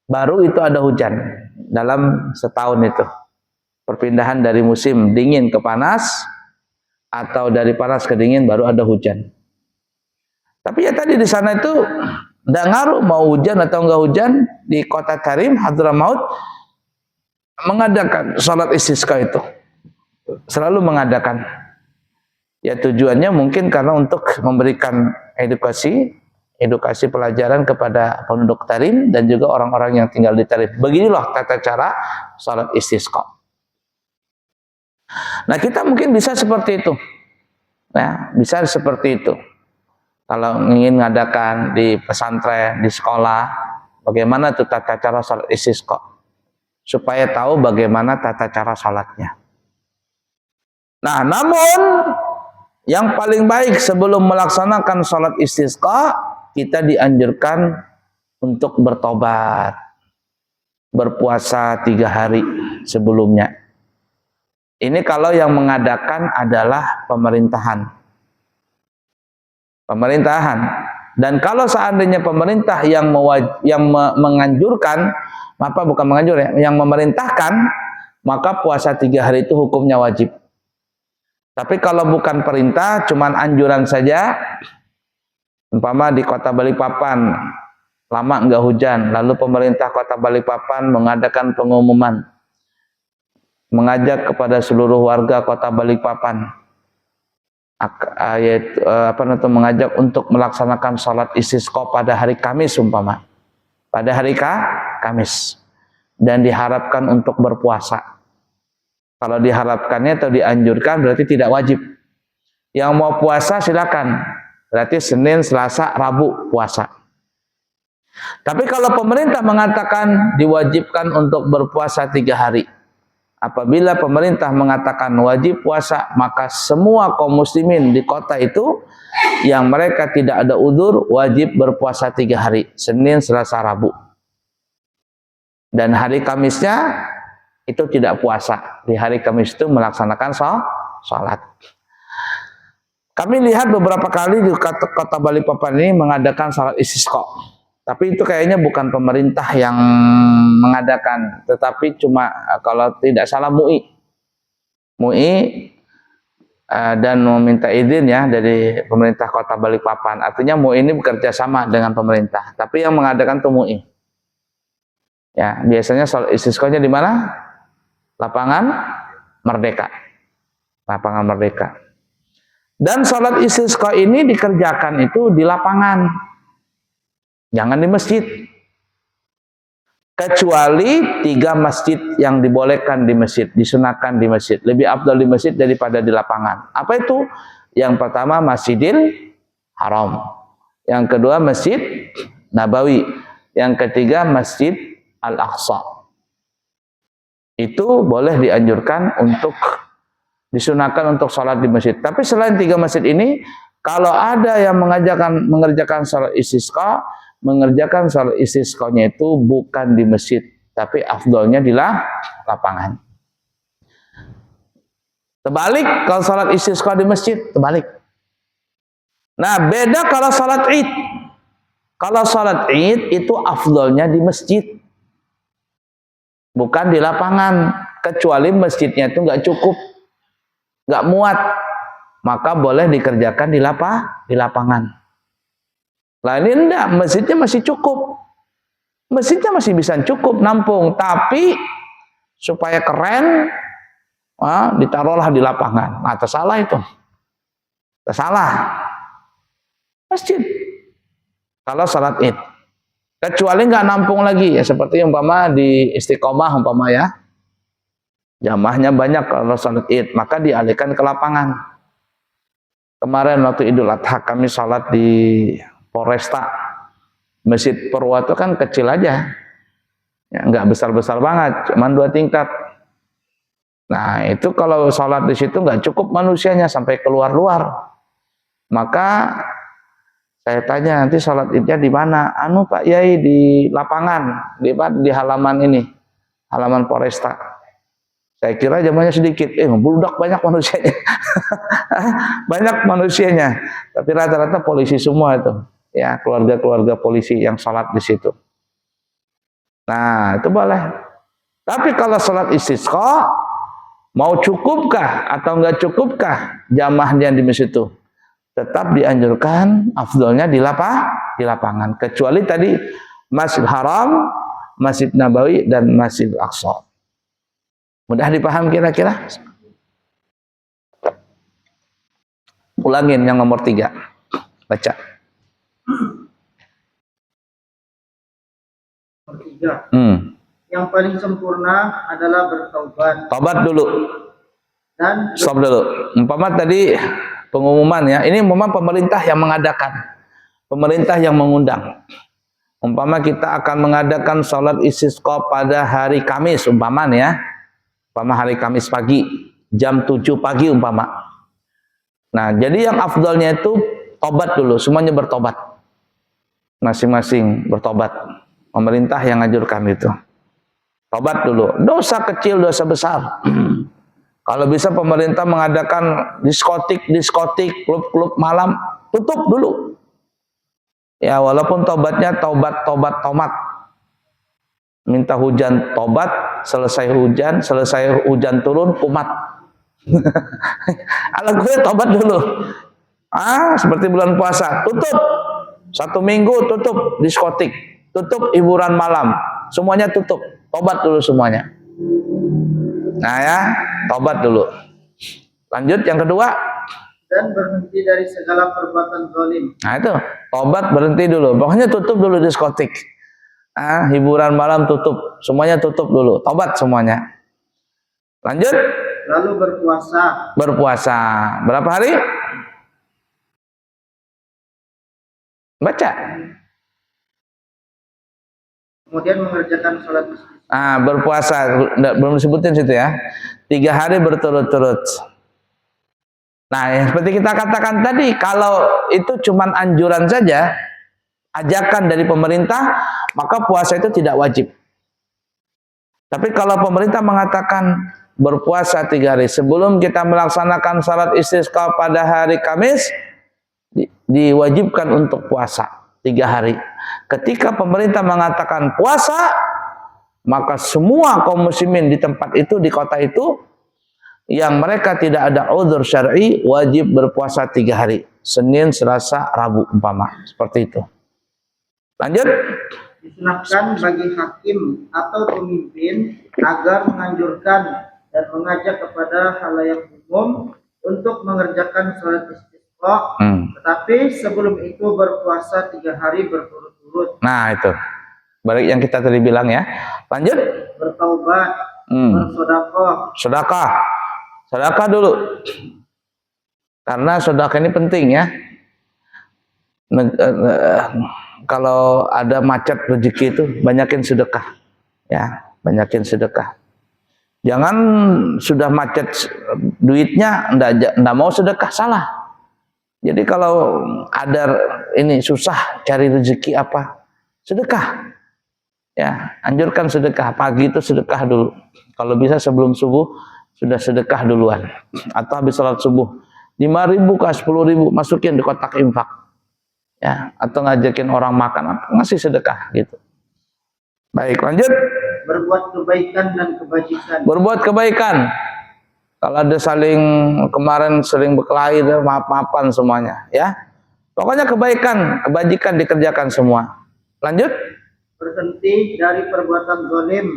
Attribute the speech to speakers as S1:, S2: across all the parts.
S1: baru itu ada hujan dalam setahun itu. Perpindahan dari musim dingin ke panas atau dari panas ke dingin baru ada hujan. Tapi ya tadi di sana itu tidak ngaruh mau hujan atau enggak hujan, di kota Tarim Hadramaut mengadakan salat istisqa itu. Selalu mengadakan. Ya tujuannya mungkin karena untuk memberikan edukasi pelajaran kepada penduduk Tarim dan juga orang-orang yang tinggal di Tarim. Beginilah tata cara salat istisqa. Nah, kita mungkin bisa seperti itu. Nah, bisa seperti itu. Kalau ingin mengadakan di pesantren, di sekolah, bagaimana itu tata cara salat istisqa? Supaya tahu bagaimana tata cara salatnya. Nah, namun yang paling baik sebelum melaksanakan salat istisqa, kita dianjurkan untuk bertobat. Berpuasa 3 hari sebelumnya. Ini kalau yang mengadakan adalah pemerintahan. Dan kalau seandainya pemerintah yang menganjurkan, bukan menganjur ya, yang memerintahkan, maka puasa 3 hari itu hukumnya wajib. Tapi kalau bukan perintah, cuman anjuran saja, umpama di kota Balikpapan lama enggak hujan, lalu pemerintah kota Balikpapan mengadakan pengumuman, mengajak kepada seluruh warga kota Balikpapan, mengajak untuk melaksanakan salat istisqa pada hari Kamis umpama, pada hari Kamis, dan diharapkan untuk berpuasa. Kalau diharapkannya atau dianjurkan berarti tidak wajib. Yang mau puasa silakan, berarti Senin, Selasa, Rabu puasa. Tapi kalau pemerintah mengatakan diwajibkan untuk berpuasa 3 hari, apabila pemerintah mengatakan wajib puasa, maka semua kaum muslimin di kota itu yang mereka tidak ada udzur wajib berpuasa 3 hari, Senin, Selasa, Rabu. Dan hari Kamisnya itu tidak puasa. Di hari Kamis itu melaksanakan sholat. Kami lihat beberapa kali di kota Balikpapan ini mengadakan salat istisqa. Tapi itu kayaknya bukan pemerintah yang mengadakan, tetapi cuma kalau tidak salah MUI dan meminta izin ya dari pemerintah kota Balikpapan. Artinya MUI ini bekerja sama dengan pemerintah, tapi yang mengadakan itu MUI. Ya, biasanya salat istisqanya di mana? Lapangan Merdeka. Dan salat istisqa ini dikerjakan itu di lapangan. Jangan di masjid. Kecuali 3 masjid yang dibolehkan di masjid, disunahkan di masjid. Lebih afdal di masjid daripada di lapangan. Apa itu? Yang pertama Masjidil Haram. Yang kedua Masjid Nabawi. Yang ketiga Masjid Al-Aqsa. Itu boleh dianjurkan untuk disunahkan untuk sholat di masjid. Tapi selain 3 masjid ini, kalau ada yang mengerjakan sholat istisqa, mengerjakan salat istisqanya itu bukan di masjid, tapi afdolnya di lapangan. Terbalik kalau salat istisqa di masjid, terbalik. Nah, beda kalau salat Id. Kalau salat Id itu afdolnya di masjid, bukan di lapangan. Kecuali masjidnya itu nggak cukup, nggak muat, maka boleh dikerjakan di lapangan. Lah ini enggak, masjidnya masih cukup. Masjidnya masih bisa cukup nampung, tapi supaya keren, ditaruhlah di lapangan. Nah, tersalah itu. Tersalah. Masjid. Kalau salat Id. Kecuali enggak nampung lagi, ya seperti umpama di Istiqomah umpama ya. Jamaahnya banyak kalau salat Id, maka dialihkan ke lapangan. Kemarin waktu Idul Adha kami salat di Polresta, Masjid Purwoto kan kecil aja, ya, nggak besar-besar banget, cuma 2 tingkat. Nah itu kalau sholat di situ nggak cukup manusianya sampai keluar-luar, maka saya tanya nanti sholat idnya di mana? Anu Pak Yai di lapangan, di halaman ini, halaman Polresta. Saya kira jamaahnya sedikit, membludak banyak manusianya, banyak manusianya, tapi rata-rata polisi semua itu. Ya, keluarga-keluarga polisi yang sholat di situ. Nah, itu boleh. Tapi kalau sholat istisqa, mau cukupkah atau enggak cukupkah jamaahnya di masjid itu? Tetap dianjurkan, afdolnya di lapangan. Kecuali tadi Masjid Haram, Masjid Nabawi, dan Masjid Aqsa. Mudah dipaham kira-kira? Ulangin yang nomor 3. Baca.
S2: Nomor 3. Yang paling sempurna adalah bertaubat.
S1: Taubat dulu.
S2: Dan
S1: stop dulu. Umpama tadi pengumuman ya, ini umpama pemerintah yang mengadakan, pemerintah yang mengundang. Umpama kita akan mengadakan sholat istisqa pada hari Kamis umpama ya. Umpama hari Kamis pagi, jam 7 pagi umpama. Nah, jadi yang afdalnya itu tobat dulu, semuanya bertobat. Masing-masing bertobat. Pemerintah yang ngajurkan itu. Tobat dulu. Dosa kecil, dosa besar. Kalau bisa pemerintah mengadakan diskotik, klub-klub malam, tutup dulu. Ya, walaupun tobatnya tobat tomat. Minta hujan tobat, selesai hujan turun kumat. Ala gue tobat dulu. Seperti bulan puasa, tutup. 1 minggu tutup diskotik, tutup hiburan malam, semuanya tutup. Tobat dulu semuanya. Nah ya, tobat dulu. Lanjut yang kedua.
S2: Dan berhenti dari segala perbuatan zalim.
S1: Nah itu, tobat berhenti dulu. Pokoknya tutup dulu diskotik. Hiburan malam tutup, semuanya tutup dulu. Tobat semuanya. Lanjut.
S2: Lalu berpuasa.
S1: Berpuasa. Berapa hari? Baca.
S2: Kemudian mengerjakan sholat istisqa.
S1: Berpuasa. Belum disebutin situ ya. 3 hari berturut-turut. Nah, seperti kita katakan tadi, kalau itu cuma anjuran saja, ajakan dari pemerintah, maka puasa itu tidak wajib. Tapi kalau pemerintah mengatakan berpuasa 3 hari sebelum kita melaksanakan salat istisqa pada hari Kamis, diwajibkan untuk puasa 3 hari. Ketika pemerintah mengatakan puasa, maka semua kaum muslimin di tempat itu, di kota itu, yang mereka tidak ada uzur syar'i, wajib berpuasa 3 hari. Senin, Selasa, Rabu umpama. Seperti itu. Lanjut.
S2: Disunahkan bagi hakim atau pemimpin agar menganjurkan dan mengajak kepada halayak umum untuk mengerjakan sholat istisqa, tetapi sebelum itu berpuasa 3 hari berturut-turut.
S1: Nah itu, balik yang kita tadi bilang ya. Lanjut.
S2: Bertaubat, bersedekah. Sedekah dulu, karena sedekah ini penting ya. Kalau ada macet rezeki itu banyakin sedekah, ya, banyakin sedekah. Jangan sudah macet duitnya ndak mau sedekah, salah. Jadi kalau ada ini susah cari rezeki apa, sedekah. Ya, anjurkan sedekah. Pagi itu sedekah dulu. Kalau bisa sebelum subuh sudah sedekah duluan. Atau habis salat subuh 5.000 ke 10.000 masukin di kotak infak. Ya, atau ngajakin orang makan, ngasih sedekah gitu. Baik, lanjut. Berbuat kebaikan dan kebajikan.
S1: Berbuat kebaikan. Kalau ada saling kemarin sering berkelahi, maaf-maafan semuanya, ya. Pokoknya kebaikan, kebajikan dikerjakan semua. Lanjut.
S2: Berhenti dari perbuatan zalim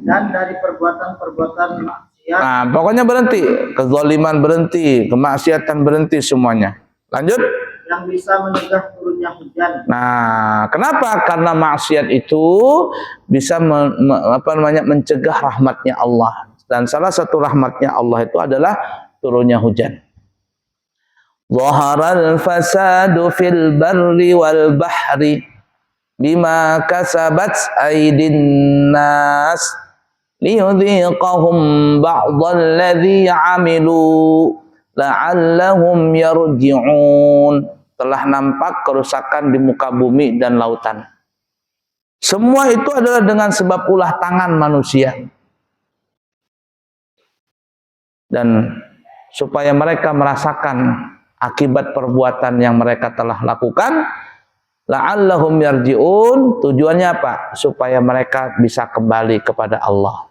S2: dan dari perbuatan-perbuatan maksiat.
S1: Nah, pokoknya berhenti, kezaliman berhenti, kemaksiatan berhenti semuanya. Lanjut.
S2: Yang bisa mencegah turunnya hujan.
S1: Nah, kenapa? Karena maksiat itu bisa mencegah rahmatnya Allah. Dan salah satu rahmatnya Allah itu adalah turunnya hujan. Zaharal fasadu fil barri wal bahri bima kasabat aydin nas liyudhiqahum ba'dal ladzi 'amilu la'allahum yarji'un. Telah nampak kerusakan di muka bumi dan lautan. Semua itu adalah dengan sebab ulah tangan manusia. Dan supaya mereka merasakan akibat perbuatan yang mereka telah lakukan,
S2: la'allahum yarji'un, tujuannya apa? Supaya mereka bisa kembali kepada Allah.